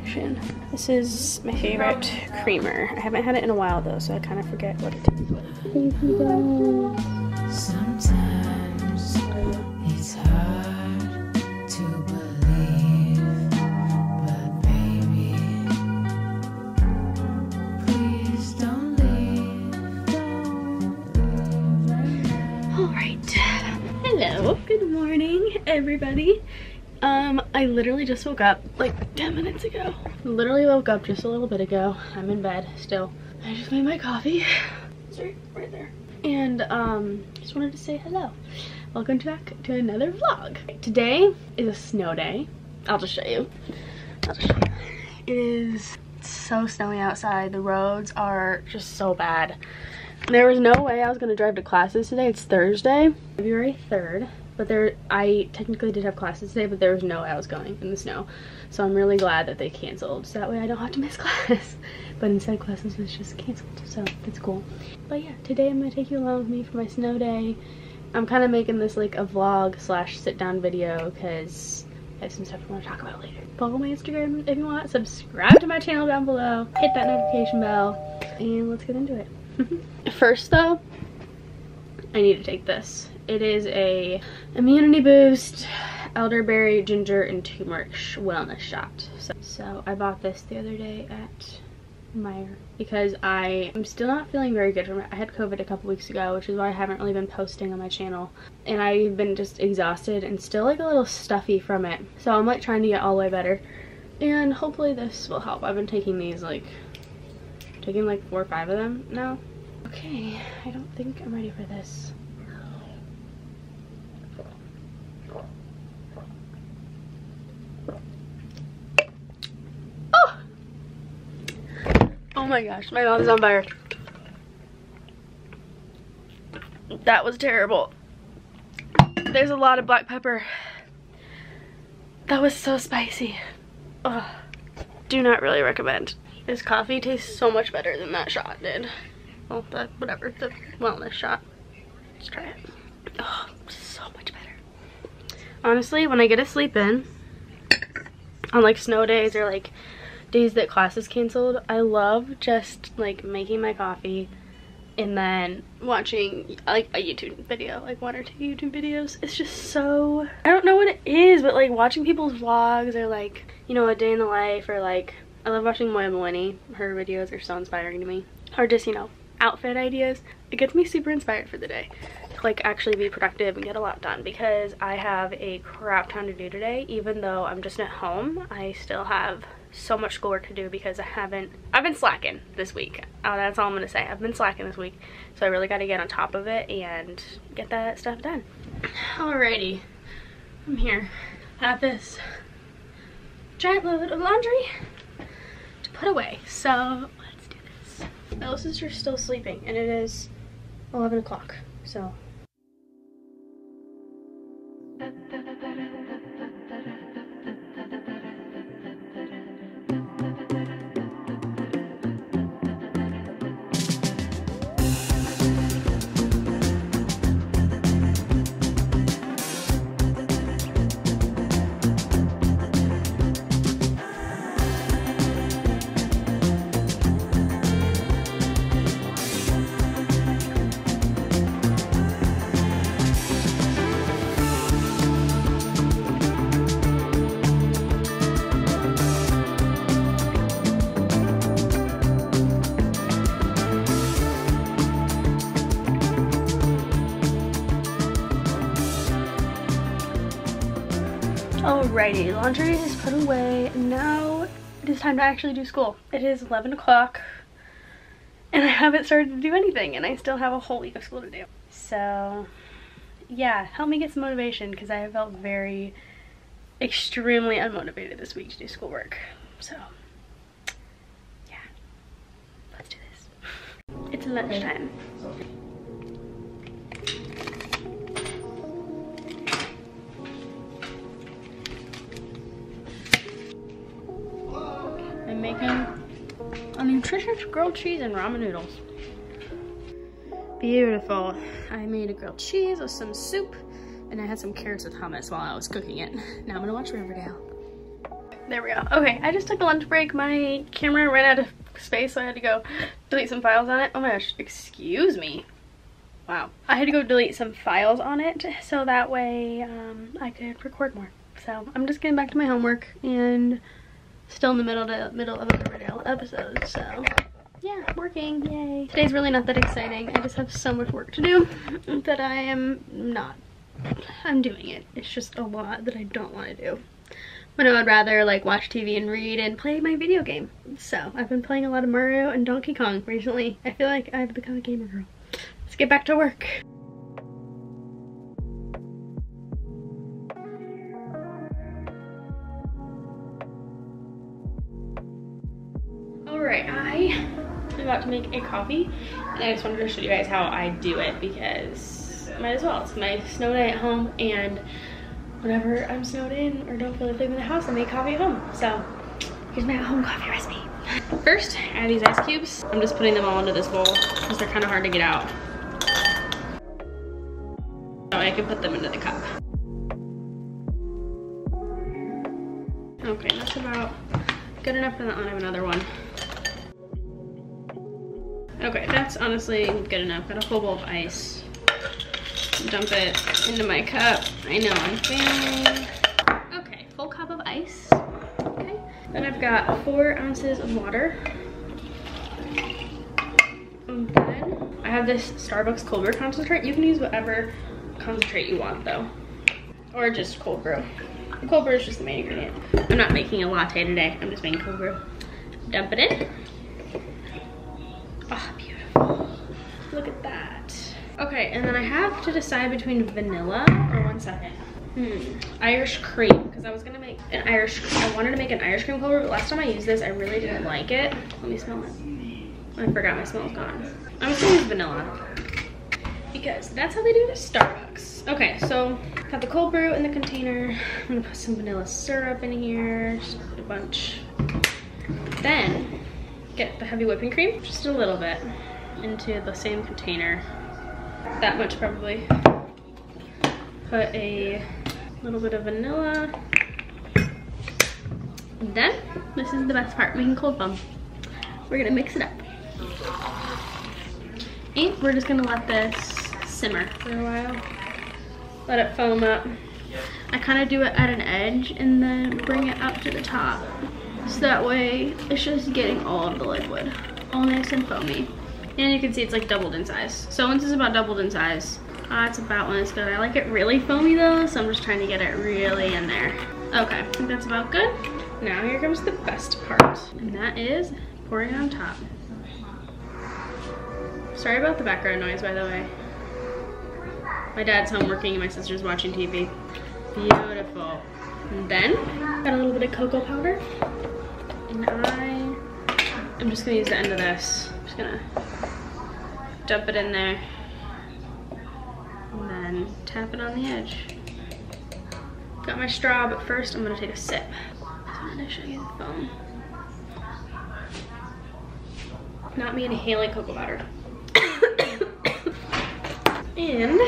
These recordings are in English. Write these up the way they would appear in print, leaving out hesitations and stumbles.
lotion. This is my favorite creamer. I haven't had it in a while though, so I kind of forget what it tastes like. Thank you guys. Sometimes it's hard to believe, but baby, please don't leave. Alright. Hello. Good morning, everybody. I literally just woke up like 10 minutes ago. Literally woke up just a little bit ago. I'm in bed still. I just made my coffee. It's right there. And just wanted to say hello. Welcome back to another vlog. Today is a snow day. I'll just show you. It is so snowy outside. The roads are just so bad. There was no way I was gonna drive to classes today. It's Thursday, February 3rd. But I technically did have classes today, but there was no way I was going in the snow. So I'm really glad that they canceled, so that way I don't have to miss class. But instead classes was just canceled, so it's cool. But yeah, today I'm gonna take you along with me for my snow day. I'm kind of making this like a vlog slash sit down video because I have some stuff I want to talk about later. Follow my Instagram if you want, subscribe to my channel down below, hit that notification bell, and let's get into it. First though, I need to take this. It is a immunity boost, elderberry, ginger, and turmeric wellness shot. So I bought this the other day at Meijer because I am still not feeling very good from it. I had COVID a couple weeks ago, which is why I haven't really been posting on my channel. And I've been just exhausted and still like a little stuffy from it. So I'm like trying to get all the way better. And hopefully this will help. I've been taking these like 4 or 5 of them now. Okay, I don't think I'm ready for this. Oh my gosh, my mouth is on fire. That was terrible. There's a lot of black pepper. That was so spicy. Ugh. Do not really recommend. This coffee tastes so much better than that shot did. Well, whatever, the wellness shot. Let's try it. Oh, so much better. Honestly, when I get to sleep in, on like snow days or like days that class is canceled, I love just like making my coffee and then watching like a YouTube video, like 1 or 2 YouTube videos. It's just so, I don't know what it is, but like watching people's vlogs or like, you know, a day in the life, or like I love watching Moya Malini. Her videos are so inspiring to me. Or just, you know, outfit ideas. It gets me super inspired for the day to like actually be productive and get a lot done, because I have a crap ton to do today. Even though I'm just at home, I still have so much schoolwork to do because I've been slacking this week. That's all I'm gonna say. I've been slacking this week, so I really got to get on top of it and get that stuff done. Alrighty, I'm here. I have this giant load of laundry to put away, so let's do this. My little sister's still sleeping and it is 11 o'clock, so alrighty, laundry is put away, and now it is time to actually do school. It is 11 o'clock, and I haven't started to do anything, and I still have a whole week of school to do. So, yeah, help me get some motivation, because I have felt extremely unmotivated this week to do schoolwork. So, yeah, let's do this. It's lunchtime. I'm making a nutritious grilled cheese and ramen noodles. Beautiful. I made a grilled cheese with some soup, and I had some carrots with hummus while I was cooking it. Now I'm gonna watch Riverdale. There we go. Okay, I just took a lunch break. My camera ran out of space, so I had to go delete some files on it. Oh my gosh, excuse me. Wow. I had to go delete some files on it so that way I could record more. So I'm just getting back to my homework and still in the middle of a Riverdale episode, so yeah, working, yay. Today's really not that exciting. I just have so much work to do that I'm doing it. It's just a lot that I don't want to do. But I would rather like watch TV and read and play my video game. So I've been playing a lot of Mario and Donkey Kong recently. I feel like I've become a gamer girl. Let's get back to work. Alright, I'm about to make a coffee and I just wanted to show you guys how I do it because might as well. It's my snow day at home, and whenever I'm snowed in or don't feel like leaving the house, I make coffee at home. So here's my at-home coffee recipe. First, I add these ice cubes. I'm just putting them all into this bowl because they're kind of hard to get out. So I can put them into the cup. Okay, that's about good enough for that one. I have another one. Okay, that's honestly good enough. Got a full bowl of ice. Dump it into my cup. I know, I'm failing. Okay, full cup of ice. Okay, then I've got 4 ounces of water. And then I have this Starbucks cold brew concentrate. You can use whatever concentrate you want though, or just cold brew. Cold brew is just the main ingredient. I'm not making a latte today. I'm just making cold brew. Dump it in. Oh, beautiful. Look at that. Okay, and then I have to decide between vanilla or 1 second. Irish cream, because I was gonna make an I wanted to make an Irish cream cold brew, but last time I used this, I really didn't like it. Let me smell it. I forgot my smell's gone. I'm just gonna use vanilla because that's how they do it at Starbucks. Okay, so got the cold brew in the container. I'm gonna put some vanilla syrup in here, just a bunch. Then get the heavy whipping cream, just a little bit, into the same container. That much probably. Put a little bit of vanilla. And then, this is the best part, making cold foam. We're gonna mix it up. And we're just gonna let this simmer for a while. Let it foam up. I kind of do it at an edge and then bring it up to the top. So that way, it's just getting all of the liquid. All nice and foamy. And you can see it's like doubled in size. So once it's about doubled in size, that's about when it's good. I like it really foamy though, so I'm just trying to get it really in there. Okay, I think that's about good. Now here comes the best part, and that is pouring it on top. Sorry about the background noise, by the way. My dad's home working and my sister's watching TV. Beautiful. And then, got a little bit of cocoa powder. And I'm just gonna use the end of this. I'm just gonna dump it in there and then tap it on the edge. Got my straw, but first I'm gonna take a sip. So I'm gonna show you the foam. Not me inhaling cocoa powder. And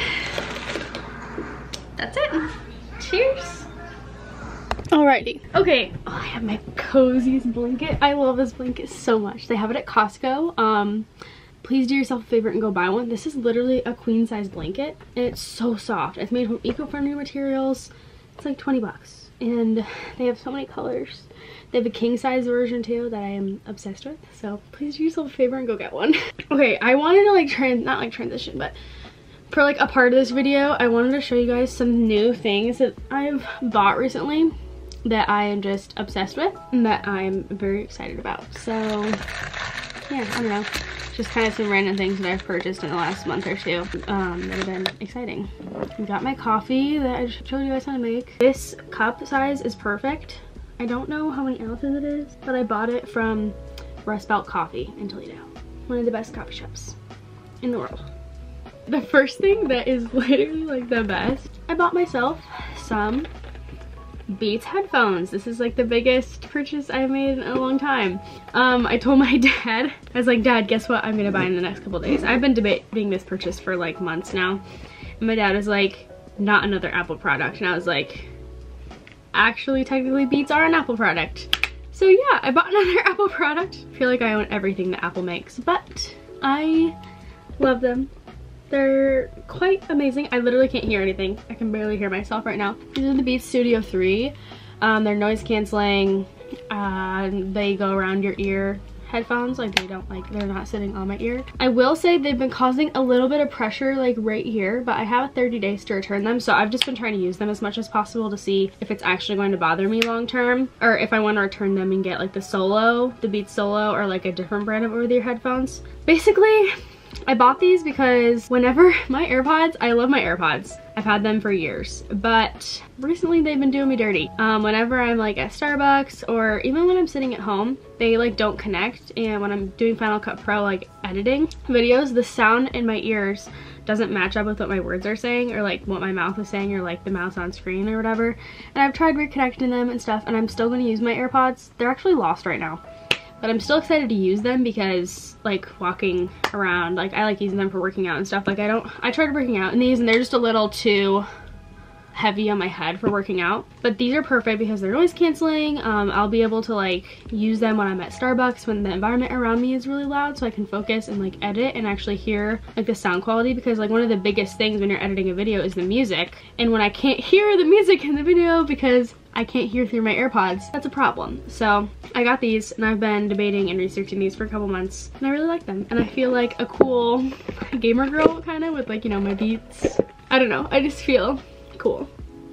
that's it. Cheers. Alrighty. Okay, oh, I have my coziest blanket. I love this blanket so much. They have it at Costco. Please do yourself a favor and go buy one. This is literally a queen size blanket and it's so soft. It's made from eco-friendly materials. It's like 20 bucks and they have so many colors. They have a king size version too that I am obsessed with. So please do yourself a favor and go get one. Okay, I wanted to like not like transition, but for like a part of this video, I wanted to show you guys some new things that I've bought recently that I am just obsessed with and that I'm very excited about. So yeah, I don't know. Just kind of some random things that I've purchased in the last month or two that have been exciting. I got my coffee that I showed you guys how to make. This cup size is perfect. I don't know how many ounces it is, but I bought it from Rust Belt Coffee in Toledo. One of the best coffee shops in the world. The first thing that is literally like the best, I bought myself some Beats headphones. This is like the biggest purchase I've made in a long time. I told my dad, I was like, Dad, guess what I'm gonna buy in the next couple days? I've been debating this purchase for like months now. And my dad was like, not another Apple product. And I was like, actually technically Beats are an Apple product. So yeah, I bought another Apple product. I feel like I own everything that Apple makes, but I love them. They're quite amazing. I literally can't hear anything. I can barely hear myself right now. These are the Beats Studio 3. They're noise canceling. They go around your ear headphones, like they're not sitting on my ear. I will say they've been causing a little bit of pressure like right here, but I have 30 days to return them, so I've just been trying to use them as much as possible to see if it's actually going to bother me long term, or if I want to return them and get like the Beats Solo, or like a different brand of over-the-ear headphones. Basically, I bought these because whenever my AirPods, I love my AirPods. I've had them for years, but recently they've been doing me dirty. Whenever I'm like at Starbucks, or even when I'm sitting at home, they like don't connect, and when I'm doing Final Cut Pro like editing videos, the sound in my ears doesn't match up with what my words are saying, or like what my mouth is saying, or like the mouse on screen or whatever. And I've tried reconnecting them and stuff, and I'm still going to use my AirPods. They're actually lost right now. But I'm still excited to use them because like walking around, like I like using them for working out and stuff. Like I tried working out in these and they're just a little too heavy on my head for working out. But these are perfect because they're noise canceling. I'll be able to like use them when I'm at Starbucks when the environment around me is really loud, so I can focus and like edit and actually hear like the sound quality, because like one of the biggest things when you're editing a video is the music. And when I can't hear the music in the video because I can't hear through my AirPods, that's a problem. So I got these and I've been debating and researching these for a couple months, and I really like them. And I feel like a cool gamer girl kind of with like, you know, my Beats. I don't know, I just feel cool.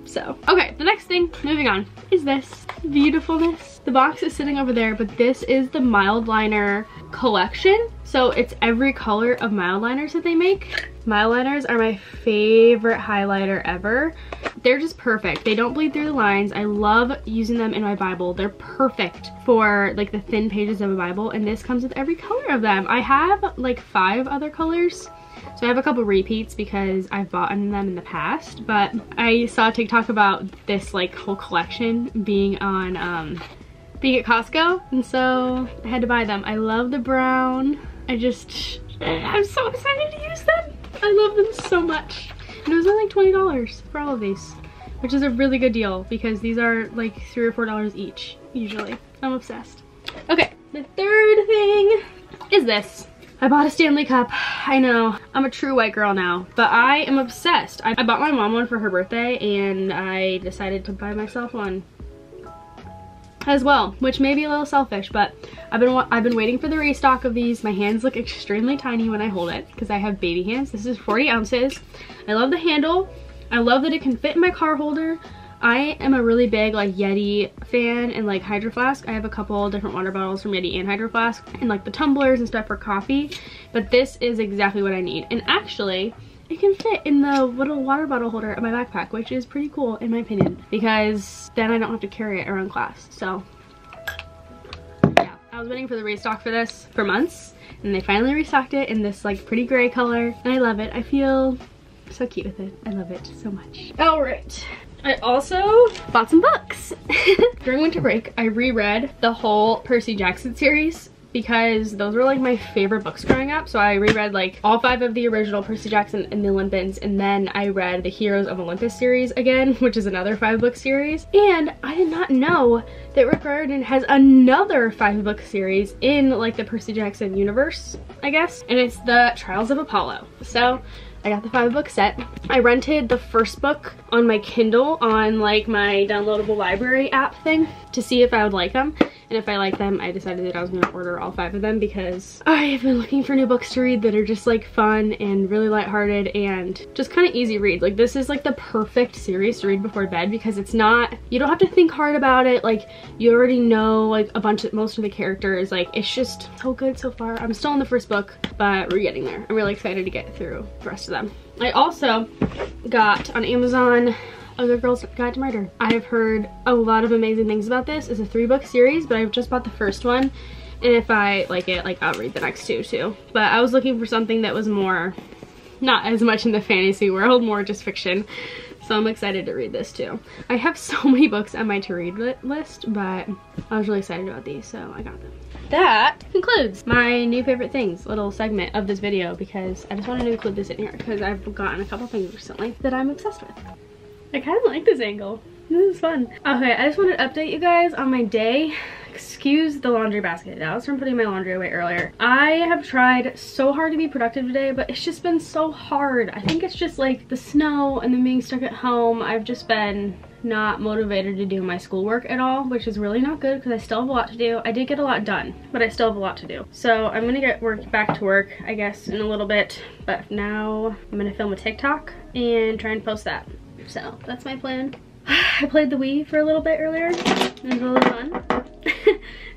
So, okay, the next thing, moving on, is this beautifulness. The box is sitting over there, but this is the mild liner collection. So it's every color of mild liners that they make. Mild liners are my favorite highlighter ever. They're just perfect. They don't bleed through the lines. I love using them in my Bible. They're perfect for like the thin pages of a Bible, and this comes with every color of them. I have like 5 other colors. So I have a couple repeats because I've bought them in the past, but I saw TikTok about this like whole collection being on being at Costco, and so I had to buy them. I love the brown. I'm so excited to use them. I love them so much. And it was only like $20 for all of these, which is a really good deal because these are like $3 or $4 each usually. I'm obsessed. Okay, the third thing is this. I bought a Stanley Cup. I know, I'm a true white girl now, but I am obsessed. I bought my mom one for her birthday, and I decided to buy myself one as well, which may be a little selfish, but I've been waiting for the restock of these. My hands look extremely tiny when I hold it because I have baby hands. This is 40 ounces. I love the handle. I love that it can fit in my car holder. I am a really big like Yeti fan and like Hydro Flask. I have a couple different water bottles from Yeti and Hydro Flask, and like the tumblers and stuff for coffee, but this is exactly what I need. And actually it can fit in the little water bottle holder of my backpack, which is pretty cool in my opinion, because then I don't have to carry it around class. So yeah, I was waiting for the restock for this for months, and they finally restocked it in this like pretty gray color, and I love it. I feel so cute with it. I love it so much. All right, I also bought some books. During winter break, I reread the whole Percy Jackson series because those were like my favorite books growing up. So I reread like all 5 of the original Percy Jackson and the Olympians, and then I read the Heroes of Olympus series again, which is another 5-book series. And I did not know that Rick Riordan has another 5-book series in like the Percy Jackson universe, I guess, and it's the Trials of Apollo. So I got the 5-book set. I rented the first book on my Kindle on like my downloadable library app thing to see if I would like them. And if I like them, I decided that I was gonna order all 5 of them because I have been looking for new books to read that are just like fun and really lighthearted and just kind of easy reads. Like this is like the perfect series to read before bed because it's not, you don't have to think hard about it. Like you already know like most of the characters. Like it's just so good so far. I'm still in the first book, but we're getting there. I'm really excited to get through the rest of them. I also got on Amazon A Good Girl's Guide to Murder. I've heard a lot of amazing things about this. It's a 3-book series, but I've just bought the first one, and if I like it, like I'll read the next 2 too. But I was looking for something that was more, not as much in the fantasy world, more just fiction. So I'm excited to read this too. I have so many books on my to-read list, but I was really excited about these, so I got them. That concludes my new favorite things little segment of this video because I just wanted to include this in here because I've gotten a couple things recently that I'm obsessed with. I kind of like this angle. This is fun. Okay, I just wanted to update you guys on my day. Excuse the laundry basket. That was from putting my laundry away earlier. I have tried so hard to be productive today, but it's just been so hard. I think it's just like the snow and then being stuck at home. I've just been not motivated to do my schoolwork at all, which is really not good because I still have a lot to do. I did get a lot done, but I still have a lot to do. So I'm gonna get back to work, I guess, in a little bit. But now I'm gonna film a TikTok and try and post that. So that's my plan. I played the Wii for a little bit earlier. It was really fun.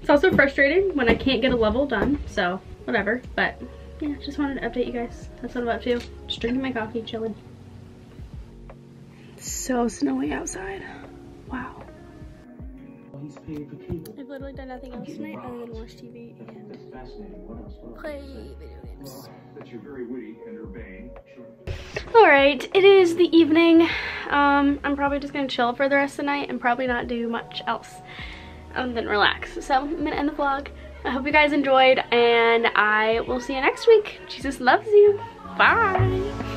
It's also frustrating when I can't get a level done, so whatever. But yeah, just wanted to update you guys. That's what I'm up to. Just drinking my coffee, chilling. It's so snowy outside. Wow. I've literally done nothing else tonight other than watch TV and play video games. Alright, it is the evening. I'm probably just gonna chill for the rest of the night and probably not do much else other than relax. So I'm gonna end the vlog. I hope you guys enjoyed and I will see you next week. Jesus loves you. Bye.